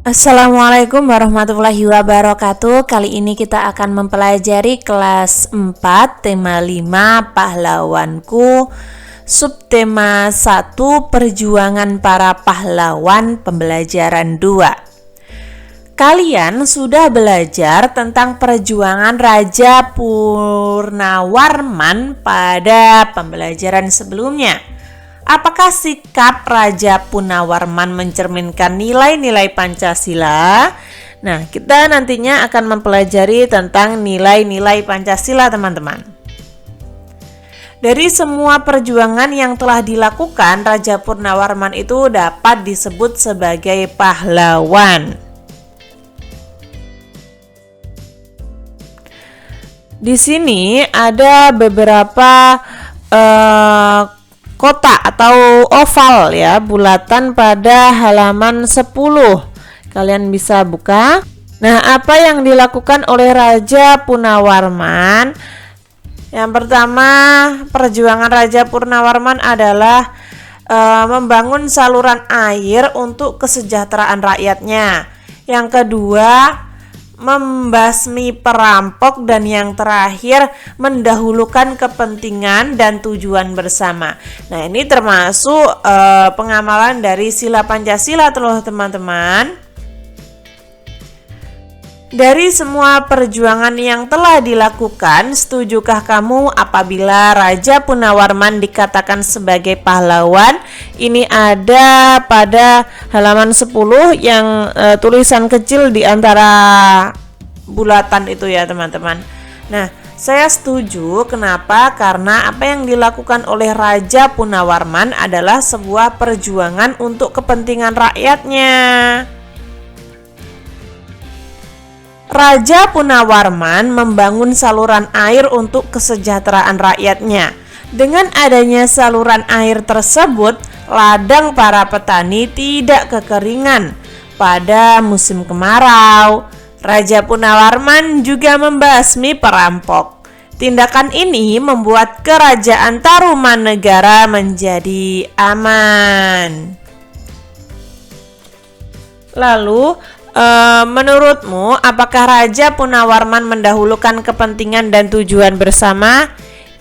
Assalamualaikum warahmatullahi wabarakatuh. Kali ini kita akan mempelajari kelas 4 tema 5 pahlawanku, subtema 1 perjuangan para pahlawan, pembelajaran 2. Kalian sudah belajar tentang perjuangan Raja Purnawarman pada pembelajaran sebelumnya. Apakah sikap Raja Purnawarman mencerminkan nilai-nilai Pancasila? Nah, kita nantinya akan mempelajari tentang nilai-nilai Pancasila, teman-teman. Dari semua perjuangan yang telah dilakukan, Raja Purnawarman itu dapat disebut sebagai pahlawan. Di sini ada beberapa kotak atau oval ya, bulatan pada halaman 10. Kalian bisa buka. Nah, apa yang dilakukan oleh Raja Purnawarman? Yang pertama, perjuangan Raja Purnawarman adalah membangun saluran air untuk kesejahteraan rakyatnya. Yang kedua, membasmi perampok, dan yang terakhir mendahulukan kepentingan dan tujuan bersama. Nah, ini termasuk pengamalan dari sila Pancasila, teman-teman. Dari semua perjuangan yang telah dilakukan, setujukah kamu apabila Raja Purnawarman dikatakan sebagai pahlawan? Ini ada pada halaman 10 yang tulisan kecil di antara bulatan itu ya, teman-teman. Nah, saya setuju. Kenapa? Karena apa yang dilakukan oleh Raja Purnawarman adalah sebuah perjuangan untuk kepentingan rakyatnya. Raja Purnawarman membangun saluran air untuk kesejahteraan rakyatnya. Dengan adanya saluran air tersebut, ladang para petani tidak kekeringan pada musim kemarau. Raja Purnawarman juga membasmi perampok. Tindakan ini membuat kerajaan Tarumanegara menjadi aman. Lalu, menurutmu, apakah Raja Purnawarman mendahulukan kepentingan dan tujuan bersama?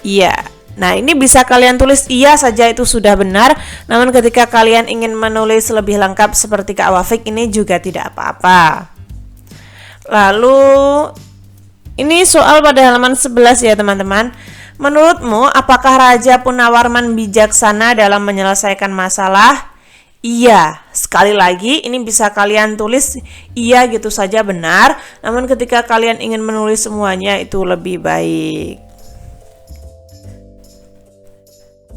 Iya. Nah, ini bisa kalian tulis iya saja, itu sudah benar. Namun ketika kalian ingin menulis lebih lengkap seperti Kak Wafik, ini juga tidak apa-apa. Lalu, ini soal pada halaman 11 ya, teman-teman. Menurutmu, apakah Raja Purnawarman bijaksana dalam menyelesaikan masalah? Iya, sekali lagi ini bisa kalian tulis iya gitu saja benar. Namun ketika kalian ingin menulis semuanya itu lebih baik.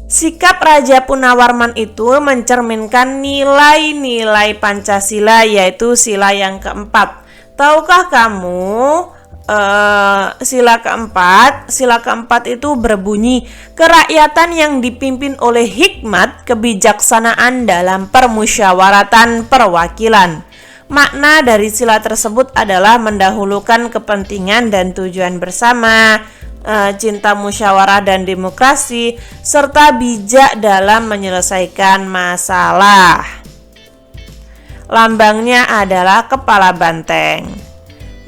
Sikap Raja Purnawarman itu mencerminkan nilai-nilai Pancasila, yaitu sila yang keempat. Tahukah kamu sila keempat itu berbunyi, kerakyatan yang dipimpin oleh hikmat kebijaksanaan dalam permusyawaratan perwakilan. Makna dari sila tersebut adalah mendahulukan kepentingan dan tujuan bersama, cinta musyawarah dan demokrasi, serta bijak dalam menyelesaikan masalah. Lambangnya adalah kepala banteng.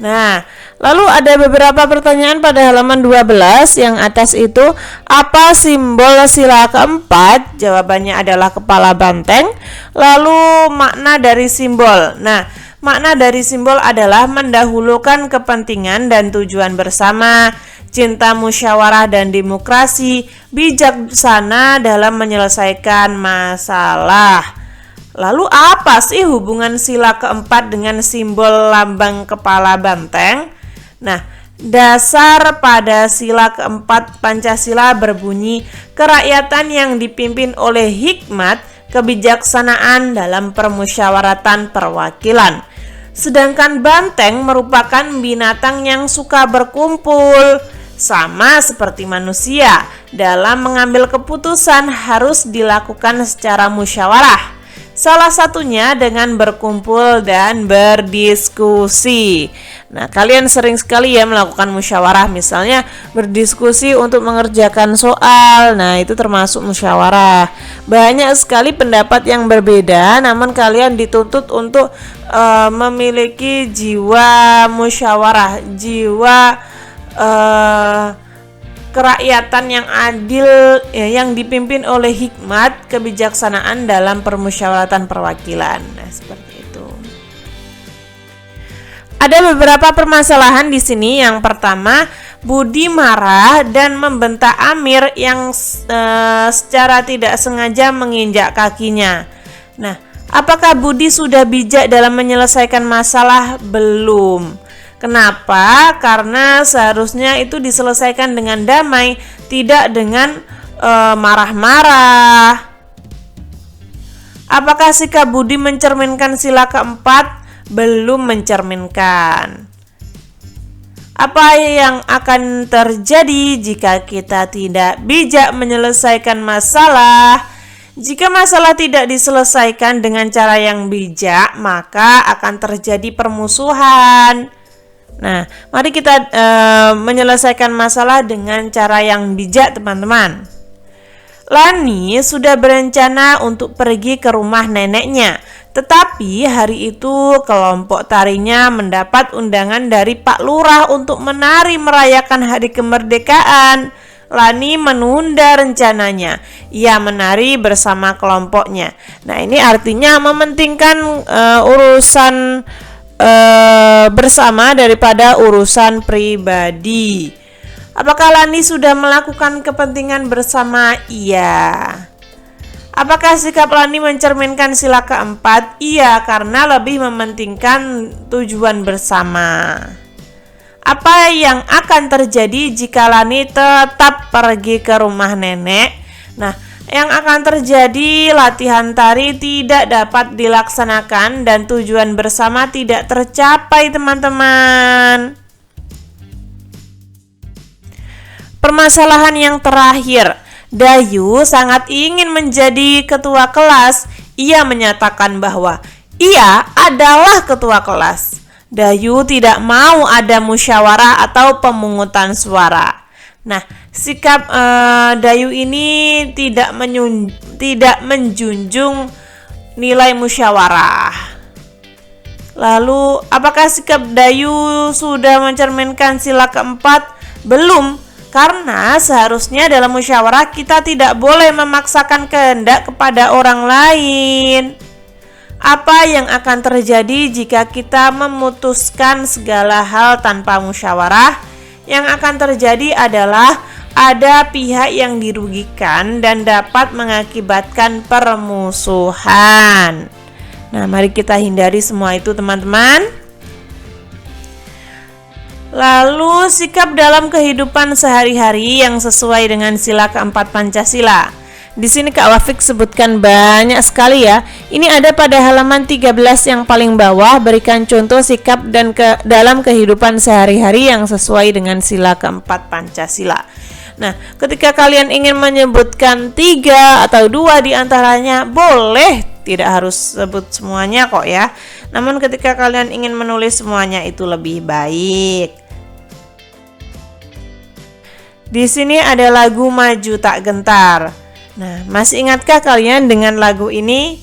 Nah, lalu ada beberapa pertanyaan pada halaman 12 yang atas itu. Apa simbol sila keempat? Jawabannya adalah kepala banteng. Lalu makna dari simbol. Nah, makna dari simbol adalah mendahulukan kepentingan dan tujuan bersama, cinta musyawarah dan demokrasi, bijaksana dalam menyelesaikan masalah. Lalu apa sih hubungan sila keempat dengan simbol lambang kepala banteng? Nah, dasar pada sila keempat Pancasila berbunyi, kerakyatan yang dipimpin oleh hikmat kebijaksanaan dalam permusyawaratan perwakilan. Sedangkan banteng merupakan binatang yang suka berkumpul. Sama seperti manusia, dalam mengambil keputusan harus dilakukan secara musyawarah. Salah satunya dengan berkumpul dan berdiskusi. Nah, kalian sering sekali ya melakukan musyawarah, misalnya berdiskusi untuk mengerjakan soal. Nah, itu termasuk musyawarah. banyak sekali pendapat yang berbeda, namun kalian dituntut untuk memiliki jiwa musyawarah, jiwa kerakyatan yang adil, ya, yang dipimpin oleh hikmat kebijaksanaan dalam permusyawaratan perwakilan. Nah, seperti itu. Ada beberapa permasalahan di sini. Yang pertama, Budi marah dan membentak Amir yang secara tidak sengaja menginjak kakinya. Nah, apakah Budi sudah bijak dalam menyelesaikan masalah? Belum. Kenapa? Karena seharusnya itu diselesaikan dengan damai, tidak dengan marah-marah. Apakah sikap Budi mencerminkan sila keempat? Belum mencerminkan. Apa yang akan terjadi jika kita tidak bijak menyelesaikan masalah? Jika masalah tidak diselesaikan dengan cara yang bijak, maka akan terjadi permusuhan. Nah, mari kita menyelesaikan masalah dengan cara yang bijak, teman-teman. Lani sudah berencana untuk pergi ke rumah neneknya, tetapi hari itu kelompok tarinya mendapat undangan dari Pak Lurah untuk menari merayakan hari kemerdekaan. Lani menunda rencananya. Ia menari bersama kelompoknya. Nah, ini artinya mementingkan urusan bersama daripada urusan pribadi. Apakah Lani sudah melakukan kepentingan bersama? Iya. Apakah sikap Lani mencerminkan sila keempat? Iya, karena lebih mementingkan tujuan bersama. Apa yang akan terjadi jika Lani tetap pergi ke rumah nenek? Nah, yang akan terjadi, latihan tari tidak dapat dilaksanakan dan tujuan bersama tidak tercapai, teman-teman. Permasalahan yang terakhir, Dayu sangat ingin menjadi ketua kelas. Ia menyatakan bahwa ia adalah ketua kelas. Dayu tidak mau ada musyawarah atau pemungutan suara. Nah, sikap Dayu ini tidak menjunjung nilai musyawarah. Lalu, apakah sikap Dayu sudah mencerminkan sila keempat? Belum. Karena seharusnya dalam musyawarah kita tidak boleh memaksakan kehendak kepada orang lain. Apa yang akan terjadi jika kita memutuskan segala hal tanpa musyawarah? Yang akan terjadi adalah ada pihak yang dirugikan dan dapat mengakibatkan permusuhan. Nah, mari kita hindari semua itu, teman-teman. Lalu, sikap dalam kehidupan sehari-hari yang sesuai dengan sila keempat Pancasila. Di sini Kak Wafik sebutkan banyak sekali ya. Ini ada pada halaman 13 yang paling bawah, berikan contoh sikap dan dalam kehidupan sehari-hari yang sesuai dengan sila keempat Pancasila. Nah, ketika kalian ingin menyebutkan 3 atau 2 di antaranya, boleh, tidak harus sebut semuanya kok ya. Namun ketika kalian ingin menulis semuanya itu lebih baik. Di sini ada lagu Maju Tak Gentar. Nah, masih ingatkah kalian dengan lagu ini?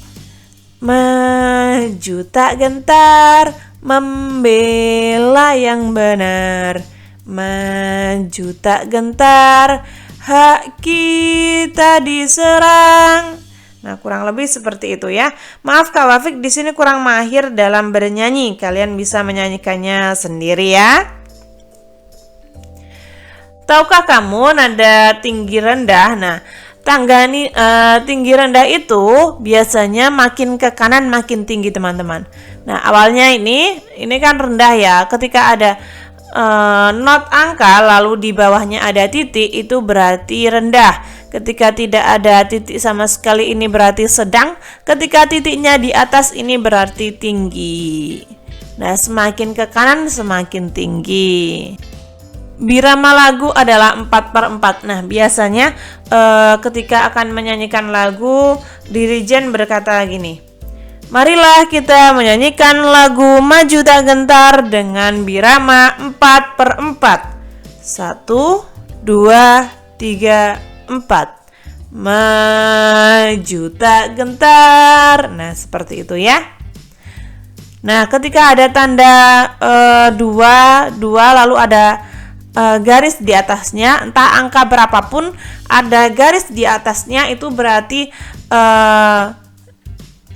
Maju tak gentar, membela yang benar. Maju tak gentar, hak kita diserang. Nah, kurang lebih seperti itu ya. Maaf Kak Wafik di sini kurang mahir dalam bernyanyi. Kalian bisa menyanyikannya sendiri ya. Tahukah kamu nada tinggi rendah? Nah, tinggi rendah itu biasanya makin ke kanan makin tinggi, teman-teman. Nah, awalnya ini kan rendah ya. Ketika ada not angka lalu di bawahnya ada titik, itu berarti rendah. Ketika tidak ada titik sama sekali, ini berarti sedang. Ketika titiknya di atas, ini berarti tinggi. Nah, semakin ke kanan semakin tinggi. Birama lagu adalah 4/4. Nah, biasanya ketika akan menyanyikan lagu, dirijen berkata gini, marilah kita menyanyikan lagu Maju Tak Gentar dengan birama 4/4. 1, 2, 3, 4. maju tak gentar. Nah, seperti itu ya. Nah, ketika ada tanda dua lalu ada garis di atasnya, entah angka berapapun ada garis di atasnya, itu berarti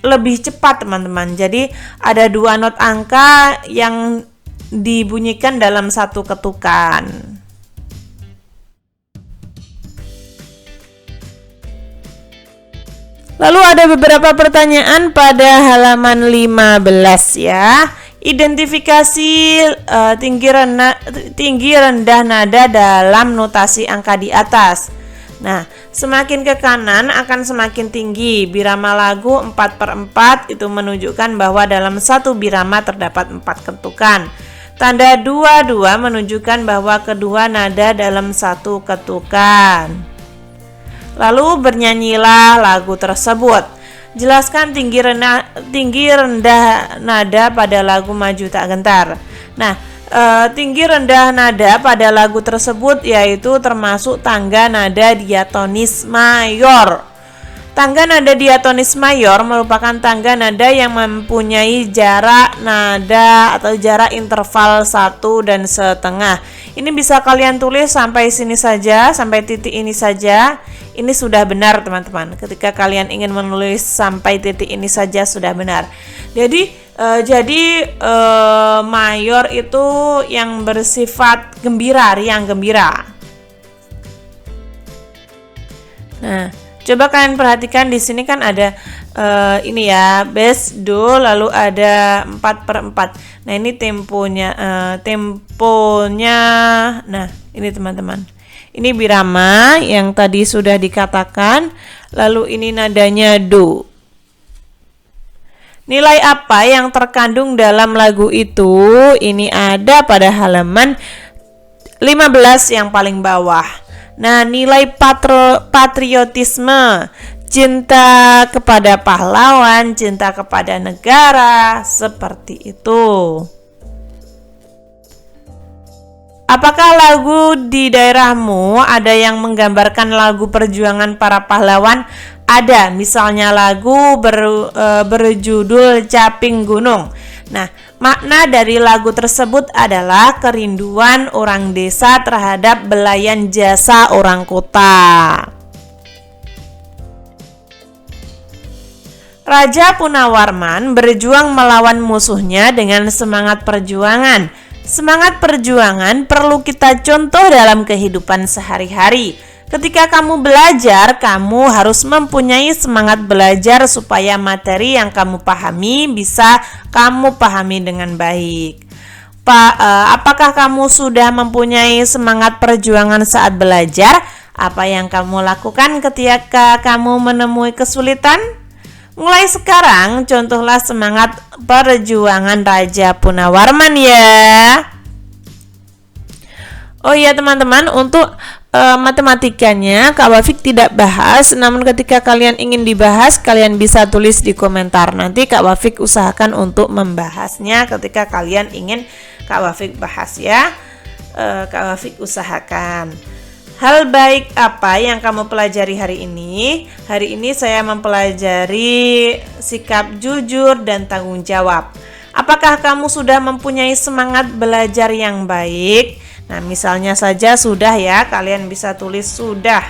lebih cepat teman-teman. Jadi ada 2 not angka yang dibunyikan dalam satu ketukan. Lalu ada beberapa pertanyaan pada halaman 15 ya. Identifikasi tinggi rendah nada dalam notasi angka di atas. Nah, semakin ke kanan akan semakin tinggi. Birama lagu 4/4 itu menunjukkan bahwa dalam satu birama terdapat 4 ketukan. Tanda 22 menunjukkan bahwa kedua nada dalam satu ketukan. Lalu bernyanyilah lagu tersebut. Jelaskan tinggi rendah nada pada lagu Maju Tak Gentar. Nah, tinggi rendah nada pada lagu tersebut yaitu termasuk tangga nada diatonis mayor. Tangga nada diatonis mayor merupakan tangga nada yang mempunyai jarak nada atau jarak interval 1,5. Ini bisa kalian tulis sampai sini saja, sampai titik ini saja. Ini sudah benar teman-teman. Ketika kalian ingin menulis sampai titik ini saja sudah benar. Jadi mayor itu yang bersifat gembira, riang gembira. Nah, coba kalian perhatikan di sini kan ada ini ya, bes, do, lalu ada 4/4. Nah, ini temponya. Nah, ini teman-teman. Ini birama yang tadi sudah dikatakan, lalu ini nadanya do. Nilai apa yang terkandung dalam lagu itu? Ini ada pada halaman 15 yang paling bawah. Nah, nilai patriotisme, cinta kepada pahlawan, cinta kepada negara, seperti itu. Apakah lagu di daerahmu ada yang menggambarkan lagu perjuangan para pahlawan? Ada, misalnya lagu berjudul Caping Gunung. Nah, makna dari lagu tersebut adalah kerinduan orang desa terhadap belayan jasa orang kota. Raja Punawarman berjuang melawan musuhnya dengan semangat perjuangan. Semangat perjuangan perlu kita contoh dalam kehidupan sehari-hari. Ketika kamu belajar, kamu harus mempunyai semangat belajar supaya materi yang kamu pahami bisa kamu pahami dengan baik. Apakah kamu sudah mempunyai semangat perjuangan saat belajar? Apa yang kamu lakukan ketika kamu menemui kesulitan? Mulai sekarang, contohlah semangat perjuangan Raja Punawarman ya. Oh iya teman-teman, untuk matematikanya Kak Wafik tidak bahas, namun ketika kalian ingin dibahas, kalian bisa tulis di komentar. Nanti Kak Wafik usahakan untuk membahasnya ketika kalian ingin Kak Wafik bahas ya. Kak Wafik usahakan. Hal baik apa yang kamu pelajari hari ini? Hari ini saya mempelajari sikap jujur dan tanggung jawab. Apakah kamu sudah mempunyai semangat belajar yang baik? Nah, misalnya saja sudah ya, kalian bisa tulis sudah.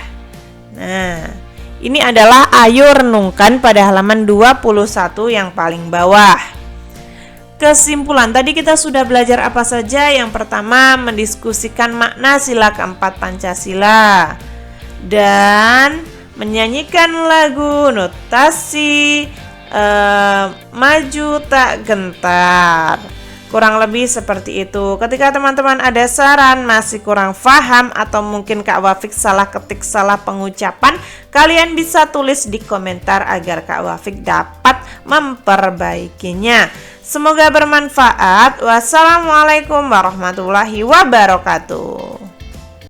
Nah, ini adalah ayo renungkan pada halaman 21 yang paling bawah. Kesimpulan, tadi kita sudah belajar apa saja? Yang pertama, mendiskusikan makna sila keempat Pancasila dan menyanyikan lagu notasi Maju Tak Gentar. Kurang lebih seperti itu. Ketika teman-teman ada saran, masih kurang paham, atau mungkin Kak Wafik salah ketik, salah pengucapan, kalian bisa tulis di komentar agar Kak Wafik dapat memperbaikinya. Semoga bermanfaat. Wassalamualaikum warahmatullahi wabarakatuh.